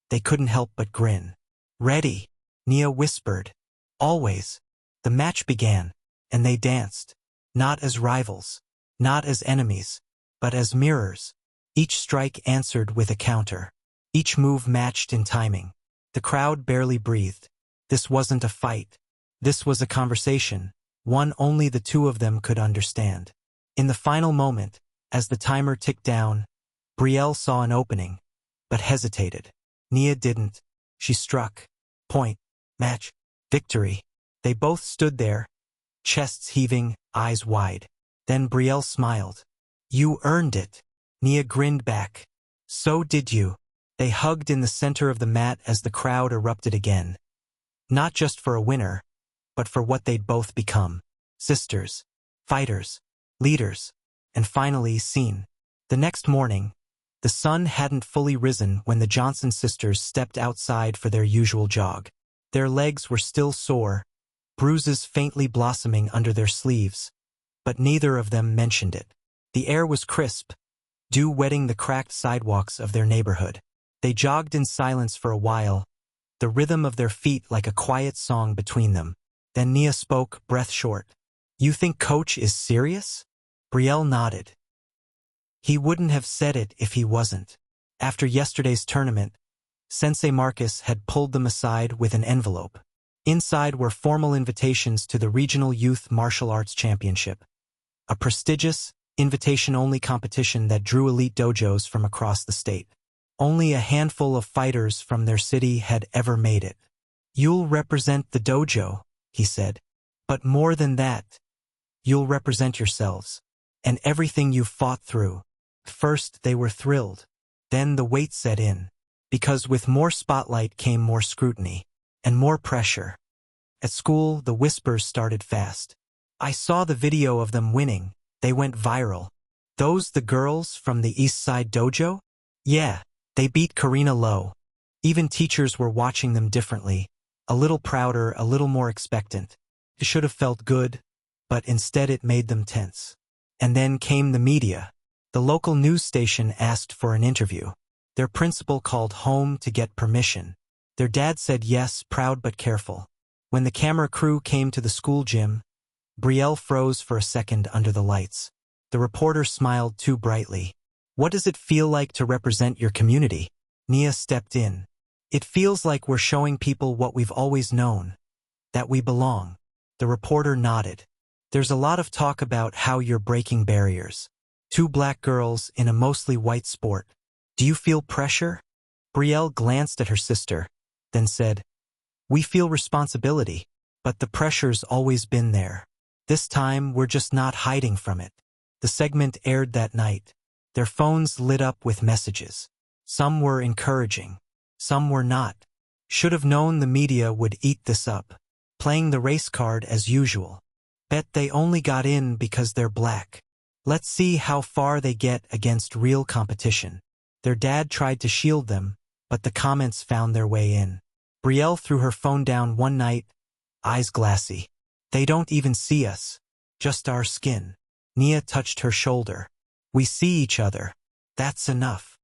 they couldn't help but grin. "Ready," Nia whispered. "Always." The match began, and they danced. Not as rivals, not as enemies, but as mirrors. Each strike answered with a counter. Each move matched in timing. The crowd barely breathed. This wasn't a fight. This was a conversation, one only the two of them could understand. In the final moment, as the timer ticked down, Brielle saw an opening, but hesitated. Nia didn't. She struck. Point. Match. Victory. They both stood there, chests heaving, eyes wide. Then Brielle smiled. "You earned it." Nia grinned back. "So did you." They hugged in the center of the mat as the crowd erupted again. Not just for a winner, but for what they'd both become. Sisters, fighters, leaders, and finally seen. The next morning, the sun hadn't fully risen when the Johnson sisters stepped outside for their usual jog. Their legs were still sore, bruises faintly blossoming under their sleeves, but neither of them mentioned it. The air was crisp, dew wetting the cracked sidewalks of their neighborhood. They jogged in silence for a while, the rhythm of their feet like a quiet song between them. Then Nia spoke, breath short. "You think Coach is serious?" Brielle nodded. He wouldn't have said it if he wasn't. After yesterday's tournament, Sensei Marcus had pulled them aside with an envelope. Inside were formal invitations to the Regional Youth Martial Arts Championship, a prestigious, invitation-only competition that drew elite dojos from across the state. Only a handful of fighters from their city had ever made it. "You'll represent the dojo," he said. "But more than that, you'll represent yourselves, and everything you've fought through." First they were thrilled. Then the weight set in, because with more spotlight came more scrutiny, and more pressure. At school, the whispers started fast. "I saw the video of them winning. They went viral. Those the girls from the East Side Dojo? Yeah, they beat Karina Lowe." Even teachers were watching them differently, a little prouder, a little more expectant. It should have felt good, but instead it made them tense. And then came the media. The local news station asked for an interview. Their principal called home to get permission. Their dad said yes, proud but careful. When the camera crew came to the school gym, Brielle froze for a second under the lights. The reporter smiled too brightly. "What does it feel like to represent your community?" Nia stepped in. "It feels like we're showing people what we've always known, that we belong." The reporter nodded. "There's a lot of talk about how you're breaking barriers. Two black girls in a mostly white sport. Do you feel pressure?" Brielle glanced at her sister, then said, "We feel responsibility, but the pressure's always been there. This time we're just not hiding from it." The segment aired that night. Their phones lit up with messages. Some were encouraging. Some were not. "Should have known the media would eat this up. Playing the race card as usual. Bet they only got in because they're black. Let's see how far they get against real competition." Their dad tried to shield them, but the comments found their way in. Brielle threw her phone down one night, eyes glassy. "They don't even see us. Just our skin." Nia touched her shoulder. "We see each other. That's enough."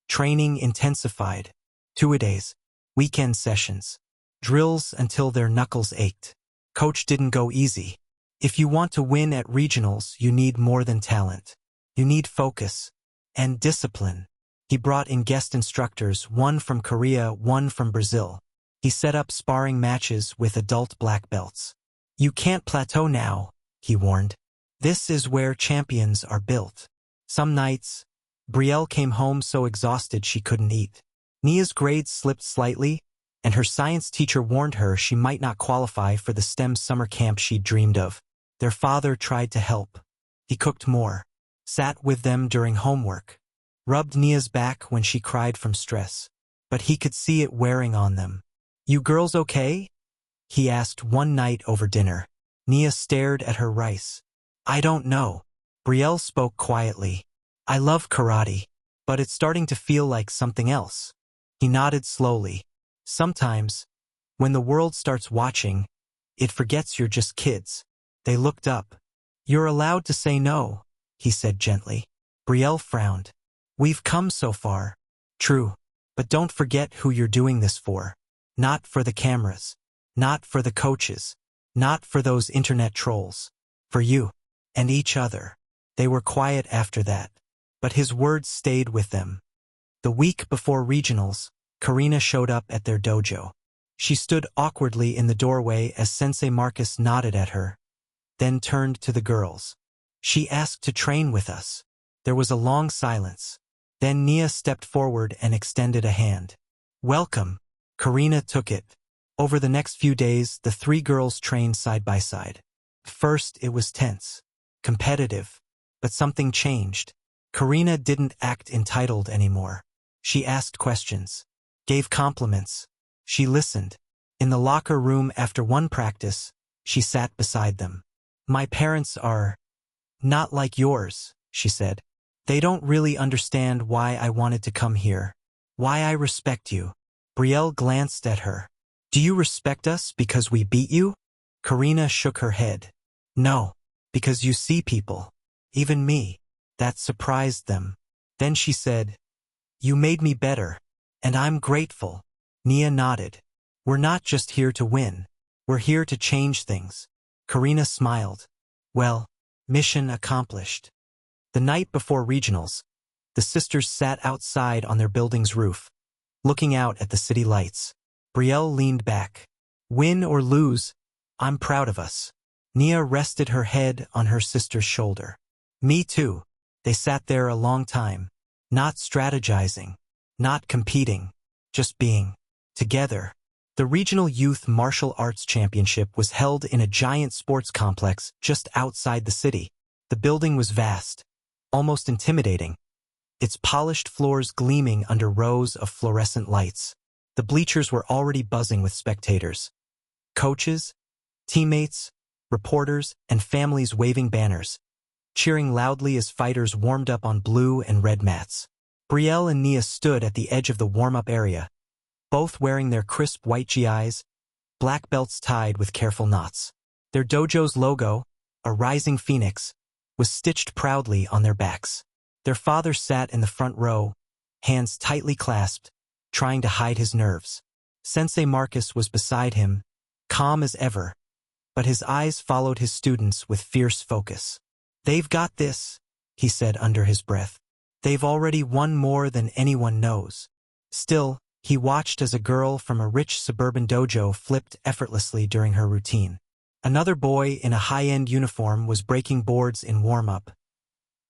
Training intensified. Two-a-days, weekend sessions, drills until their knuckles ached. Coach didn't go easy. If you want to win at regionals, you need more than talent. You need focus and discipline. He brought in guest instructors, one from Korea, one from Brazil. He set up sparring matches with adult black belts. "You can't plateau now," he warned. "This is where champions are built." Some nights, Brielle came home so exhausted she couldn't eat. Nia's grades slipped slightly, and her science teacher warned her she might not qualify for the STEM summer camp she'd dreamed of. Their father tried to help. He cooked more, sat with them during homework, rubbed Nia's back when she cried from stress. But he could see it wearing on them. "You girls okay?" he asked one night over dinner. Nia stared at her rice. "I don't know." Brielle spoke quietly. I love karate, but it's starting to feel like something else. He nodded slowly. Sometimes, when the world starts watching, it forgets you're just kids. They looked up. You're allowed to say no, he said gently. Brielle frowned. We've come so far. True, but don't forget who you're doing this for. Not for the cameras. Not for the coaches. Not for those internet trolls. For you. And each other. They were quiet after that. But his words stayed with them. The week before regionals, Karina showed up at their dojo. She stood awkwardly in the doorway as Sensei Marcus nodded at her, then turned to the girls. She asked to train with us. There was a long silence. Then Nia stepped forward and extended a hand. Welcome. Karina took it. Over the next few days, the three girls trained side by side. First, it was tense, competitive, but something changed. Karina didn't act entitled anymore. She asked questions, gave compliments. She listened. In the locker room after one practice, she sat beside them. My parents are not like yours, she said. They don't really understand why I wanted to come here. Why I respect you. Brielle glanced at her. Do you respect us because we beat you? Karina shook her head. No, because you see people. Even me. That surprised them. Then she said, you made me better. And I'm grateful. Nia nodded. We're not just here to win. We're here to change things. Karina smiled. Well, mission accomplished. The night before regionals, the sisters sat outside on their building's roof, looking out at the city lights. Brielle leaned back. Win or lose, I'm proud of us. Nia rested her head on her sister's shoulder. Me too. They sat there a long time, not strategizing, not competing, just being together. The Regional Youth Martial Arts Championship was held in a giant sports complex just outside the city. The building was vast, almost intimidating, its polished floors gleaming under rows of fluorescent lights. The bleachers were already buzzing with spectators. Coaches, teammates, reporters, and families waving banners, cheering loudly as fighters warmed up on blue and red mats. Brielle and Nia stood at the edge of the warm-up area, both wearing their crisp white GIs, black belts tied with careful knots. Their dojo's logo, a rising phoenix, was stitched proudly on their backs. Their father sat in the front row, hands tightly clasped, trying to hide his nerves. Sensei Marcus was beside him, calm as ever, but his eyes followed his students with fierce focus. They've got this, he said under his breath. They've already won more than anyone knows. Still, he watched as a girl from a rich suburban dojo flipped effortlessly during her routine. Another boy in a high-end uniform was breaking boards in warm-up,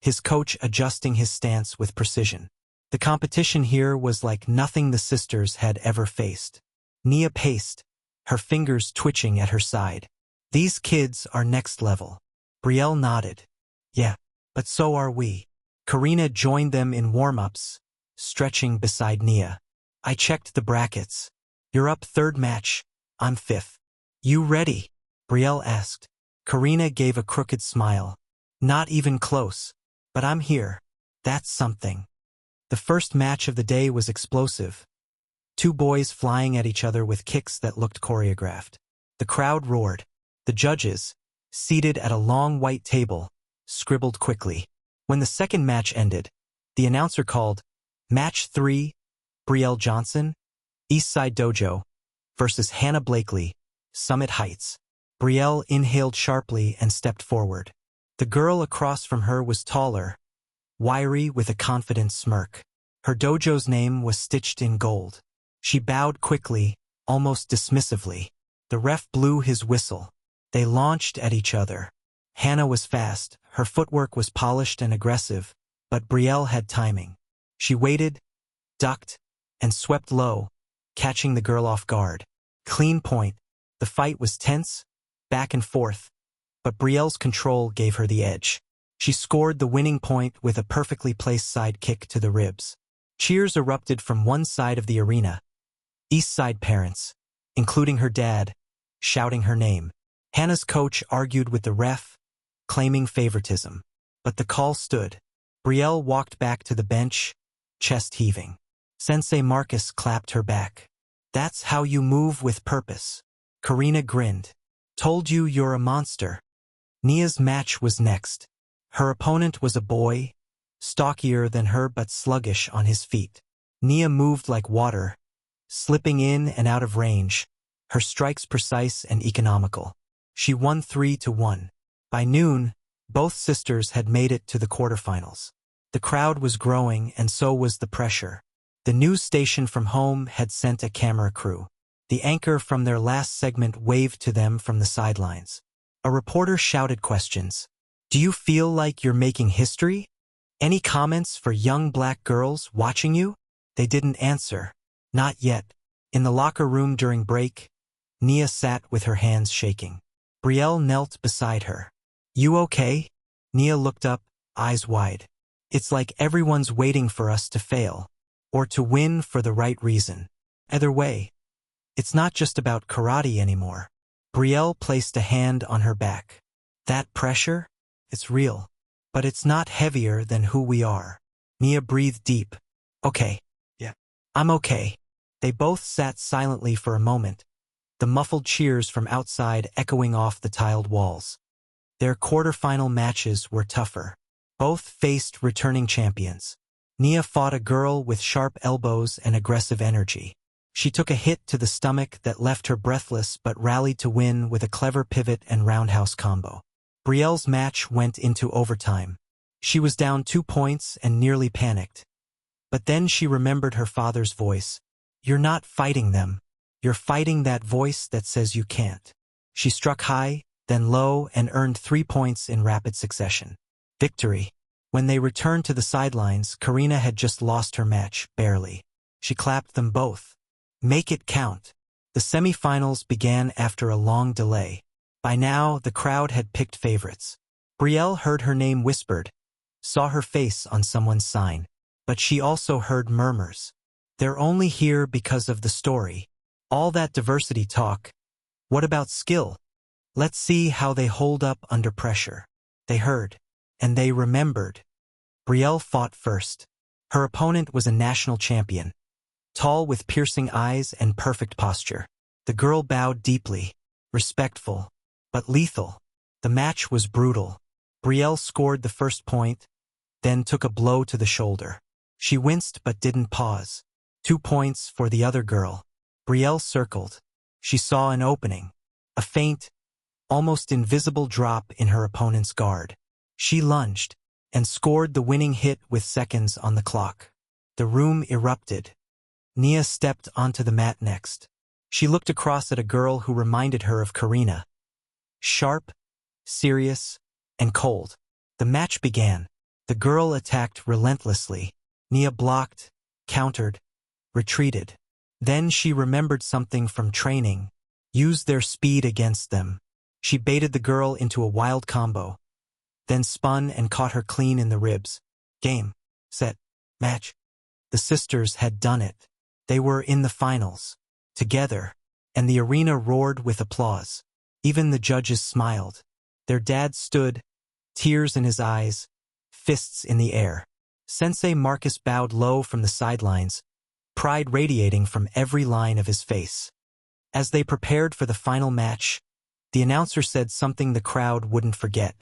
his coach adjusting his stance with precision. The competition here was like nothing the sisters had ever faced. Nia paced, her fingers twitching at her side. These kids are next level. Brielle nodded. Yeah, but so are we. Karina joined them in warm-ups, stretching beside Nia. I checked the brackets. You're up third match. I'm fifth. You ready? Brielle asked. Karina gave a crooked smile. Not even close. But I'm here. That's something. The first match of the day was explosive. Two boys flying at each other with kicks that looked choreographed. The crowd roared. The judges, seated at a long white table, scribbled quickly. When the second match ended, the announcer called, Match 3, Brielle Johnson, Eastside Dojo, versus Hannah Blakely, Summit Heights. Brielle inhaled sharply and stepped forward. The girl across from her was taller, wiry with a confident smirk. Her dojo's name was stitched in gold. She bowed quickly, almost dismissively. The ref blew his whistle. They launched at each other. Hannah was fast, her footwork was polished and aggressive, but Brielle had timing. She waited, ducked, and swept low, catching the girl off guard. Clean point. The fight was tense, back and forth, but Brielle's control gave her the edge. She scored the winning point with a perfectly placed side kick to the ribs. Cheers erupted from one side of the arena. East Side parents, including her dad, shouting her name. Hannah's coach argued with the ref, claiming favoritism. But the call stood. Brielle walked back to the bench, chest heaving. Sensei Marcus clapped her back. That's how you move with purpose. Karina grinned. Told you you're a monster. Nia's match was next. Her opponent was a boy, stockier than her but sluggish on his feet. Nia moved like water, slipping in and out of range, her strikes precise and economical. She won 3-1. By noon, both sisters had made it to the quarterfinals. The crowd was growing and so was the pressure. The news station from home had sent a camera crew. The anchor from their last segment waved to them from the sidelines. A reporter shouted questions. Do you feel like you're making history? Any comments for young black girls watching you? They didn't answer. Not yet. In the locker room during break, Nia sat with her hands shaking. Brielle knelt beside her. You okay? Nia looked up, eyes wide. It's like everyone's waiting for us to fail, or to win for the right reason. Either way, it's not just about karate anymore. Brielle placed a hand on her back. That pressure? It's real. But it's not heavier than who we are. Nia breathed deep. Okay. Yeah. I'm okay. They both sat silently for a moment, the muffled cheers from outside echoing off the tiled walls. Their quarterfinal matches were tougher. Both faced returning champions. Nia fought a girl with sharp elbows and aggressive energy. She took a hit to the stomach that left her breathless but rallied to win with a clever pivot and roundhouse combo. Brielle's match went into overtime. She was down 2 points and nearly panicked. But then she remembered her father's voice. You're not fighting them. You're fighting that voice that says you can't. She struck high, then low, and earned 3 points in rapid succession. Victory. When they returned to the sidelines, Karina had just lost her match, barely. She clapped them both. Make it count. The semifinals began after a long delay. By now, the crowd had picked favorites. Brielle heard her name whispered, saw her face on someone's sign. But she also heard murmurs. They're only here because of the story. All that diversity talk. What about skill? Let's see how they hold up under pressure. They heard. And they remembered. Brielle fought first. Her opponent was a national champion, tall with piercing eyes and perfect posture. The girl bowed deeply, respectful, but lethal. The match was brutal. Brielle scored the first point, then took a blow to the shoulder. She winced but didn't pause. 2 points for the other girl. Brielle circled. She saw an opening, a faint, almost invisible drop in her opponent's guard. She lunged and scored the winning hit with seconds on the clock. The room erupted. Nia stepped onto the mat next. She looked across at a girl who reminded her of Karina. Sharp, serious, and cold. The match began. The girl attacked relentlessly. Nia blocked, countered, retreated. Then she remembered something from training. Used their speed against them. She baited the girl into a wild combo, then spun and caught her clean in the ribs. Game, set, match. The sisters had done it. They were in the finals, together, and the arena roared with applause. Even the judges smiled. Their dad stood, tears in his eyes, fists in the air. Sensei Marcus bowed low from the sidelines, pride radiating from every line of his face. As they prepared for the final match, the announcer said something the crowd wouldn't forget.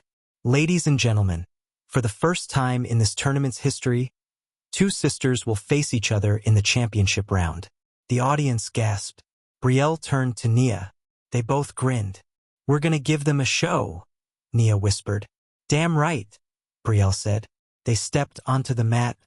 Ladies and gentlemen, for the first time in this tournament's history, 2 sisters will face each other in the championship round. The audience gasped. Brielle turned to Nia. They both grinned. We're gonna give them a show, Nia whispered. Damn right, Brielle said. They stepped onto the mat,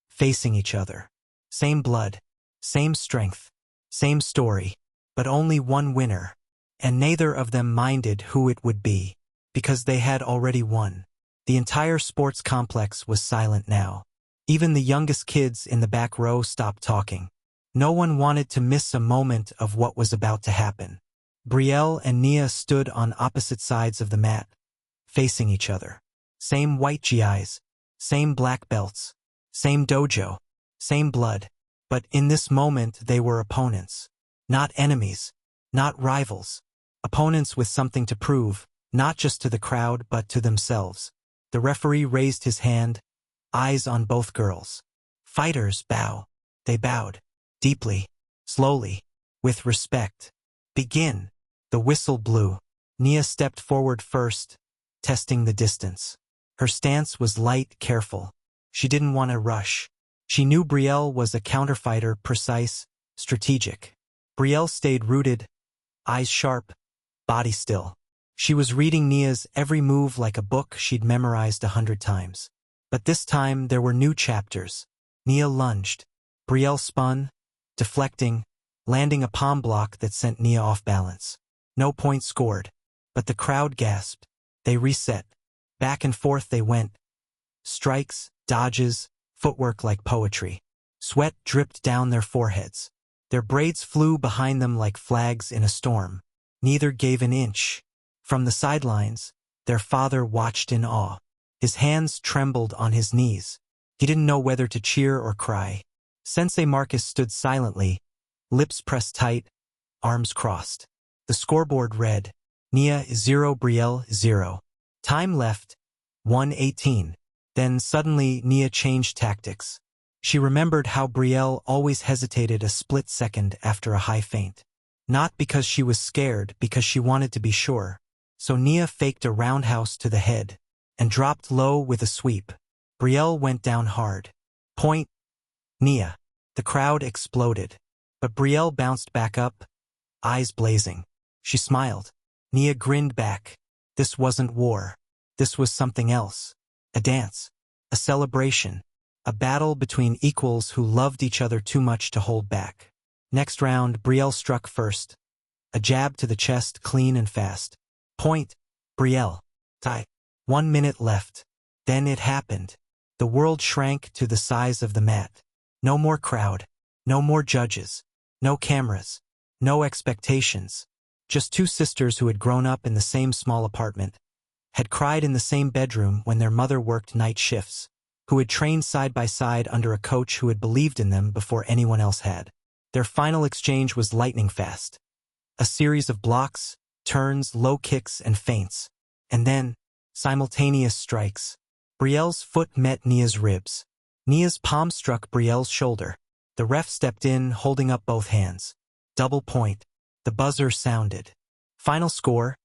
facing each other. Same blood, same strength, same story, but only one winner. And neither of them minded who it would be, because they had already won. The entire sports complex was silent now. Even the youngest kids in the back row stopped talking. No one wanted to miss a moment of what was about to happen. Brielle and Nia stood on opposite sides of the mat, facing each other. Same white GIs, same black belts, same dojo, same blood. But in this moment they were opponents. Not enemies, not rivals. Opponents with something to prove, not just to the crowd but to themselves. The referee raised his hand, eyes on both girls. Fighters bow. They bowed. Deeply. Slowly. With respect. Begin. The whistle blew. Nia stepped forward first, testing the distance. Her stance was light, careful. She didn't want to rush. She knew Brielle was a counterfighter, precise, strategic. Brielle stayed rooted, eyes sharp, body still. She was reading Nia's every move like a book she'd memorized 100 times. But this time there were new chapters. Nia lunged. Brielle spun, deflecting, landing a palm block that sent Nia off balance. No point scored. But the crowd gasped. They reset. Back and forth they went. Strikes, dodges, footwork like poetry. Sweat dripped down their foreheads. Their braids flew behind them like flags in a storm. Neither gave an inch. From the sidelines, their father watched in awe. His hands trembled on his knees. He didn't know whether to cheer or cry. Sensei Marcus stood silently, lips pressed tight, arms crossed. The scoreboard read, Nia 0, Brielle 0. Time left, 1:18. Then suddenly Nia changed tactics. She remembered how Brielle always hesitated a split second after a high feint. Not because she was scared, because she wanted to be sure. So Nia faked a roundhouse to the head and dropped low with a sweep. Brielle went down hard. Point. Nia. The crowd exploded. But Brielle bounced back up, eyes blazing. She smiled. Nia grinned back. This wasn't war. This was something else. A dance. A celebration. A battle between equals who loved each other too much to hold back. Next round, Brielle struck first. A jab to the chest, clean and fast. Point. Brielle. Tie. 1 minute left. Then it happened. The world shrank to the size of the mat. No more crowd. No more judges. No cameras. No expectations. Just two sisters who had grown up in the same small apartment, had cried in the same bedroom when their mother worked night shifts, who had trained side by side under a coach who had believed in them before anyone else had. Their final exchange was lightning fast. A series of blocks, turns, low kicks, and feints. And then, simultaneous strikes. Brielle's foot met Nia's ribs. Nia's palm struck Brielle's shoulder. The ref stepped in, holding up both hands. Double point. The buzzer sounded. Final score,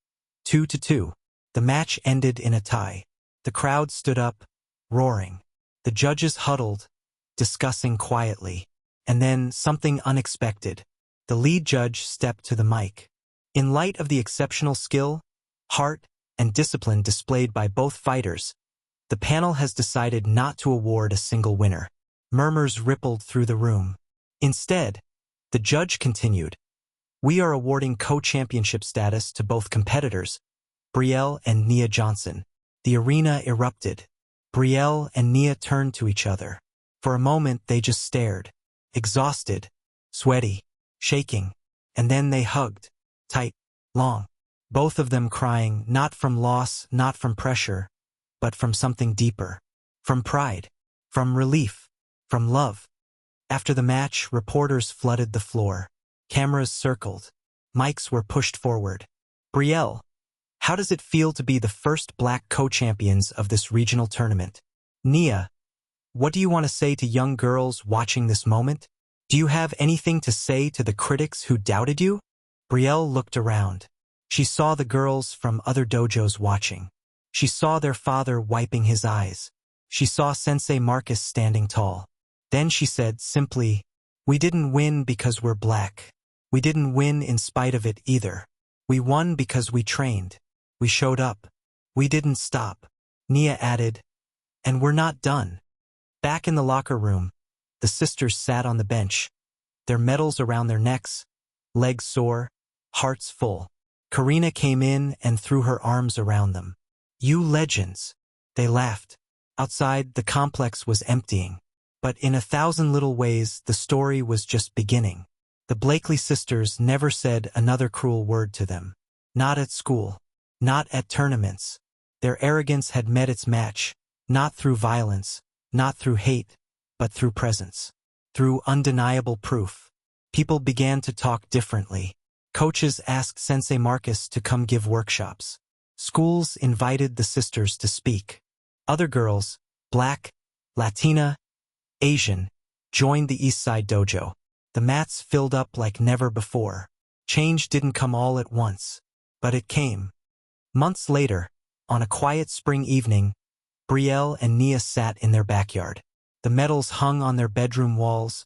2-2. The match ended in a tie. The crowd stood up, roaring. The judges huddled, discussing quietly. And then, something unexpected. The lead judge stepped to the mic. In light of the exceptional skill, heart, and discipline displayed by both fighters, the panel has decided not to award a single winner. Murmurs rippled through the room. Instead, the judge continued, we are awarding co-championship status to both competitors, Brielle and Nia Johnson. The arena erupted. Brielle and Nia turned to each other. For a moment, they just stared, exhausted, sweaty, shaking, and then they hugged, tight, long, both of them crying, not from loss, not from pressure, but from something deeper, from pride, from relief, from love. After the match, reporters flooded the floor. Cameras circled. Mics were pushed forward. Brielle, how does it feel to be the first black co-champions of this regional tournament? Nia, what do you want to say to young girls watching this moment? Do you have anything to say to the critics who doubted you? Brielle looked around. She saw the girls from other dojos watching. She saw their father wiping his eyes. She saw Sensei Marcus standing tall. Then she said simply, we didn't win because we're black. We didn't win in spite of it either. We won because we trained. We showed up. We didn't stop. Nia added, and we're not done. Back in the locker room, the sisters sat on the bench, their medals around their necks, legs sore, hearts full. Karina came in and threw her arms around them. You legends. They laughed. Outside, the complex was emptying. But in 1,000 little ways, the story was just beginning. The Blakely sisters never said another cruel word to them. Not at school. Not at tournaments. Their arrogance had met its match, not through violence, not through hate, but through presence. Through undeniable proof. People began to talk differently. Coaches asked Sensei Marcus to come give workshops. Schools invited the sisters to speak. Other girls, black, Latina, Asian, joined the East Side dojo. The mats filled up like never before. Change didn't come all at once, but it came. Months later, on a quiet spring evening, Brielle and Nia sat in their backyard. The medals hung on their bedroom walls,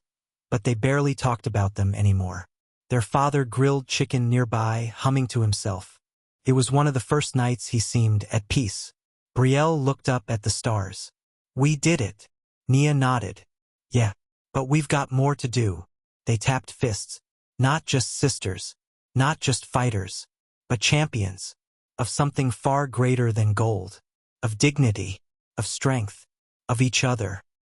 but they barely talked about them anymore. Their father grilled chicken nearby, humming to himself. It was one of the first nights he seemed at peace. Brielle looked up at the stars. "We did it." Nia nodded. "Yeah, but we've got more to do." They tapped fists. Not just sisters, not just fighters, but champions of something far greater than gold, of dignity, of strength, of each other.